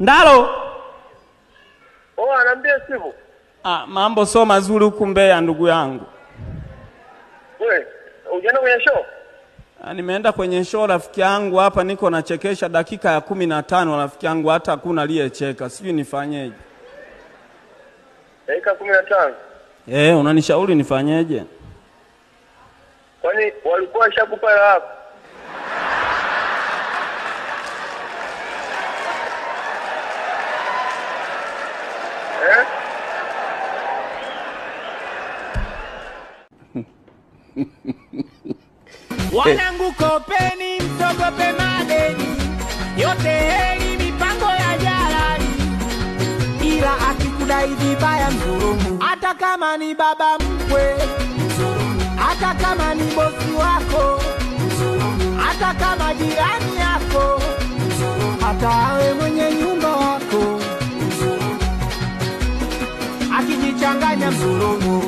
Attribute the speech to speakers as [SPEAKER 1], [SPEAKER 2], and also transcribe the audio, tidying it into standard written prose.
[SPEAKER 1] Ndalo.
[SPEAKER 2] Anambia simu.
[SPEAKER 1] Mambo so mazuri huku Mbeya ndugu yangu.
[SPEAKER 2] Wewe, unaenda kwenye show?
[SPEAKER 1] Nimeenda kwenye show rafiki yangu hapa niko nachekesha dakika ya 15 rafiki yangu hata hakuna aliyecheka. Sijui nifanyeje.
[SPEAKER 2] Dakika 15.
[SPEAKER 1] Unanishauri nifanyeje?
[SPEAKER 2] Kwani walikuwa shakupa hapo?
[SPEAKER 3] Wanangu kopeni msogope madeni, yote heri mipango ya jalali. Ila akikudai vibaya mzulumu, hata kama ni baba mkwe mzulumu, hata kama ni bosi wako mzulumu, hata kama jirani yako mzulumu, hata awe mwenye nyumba wako mzulumu, akijichanganya mzulumu.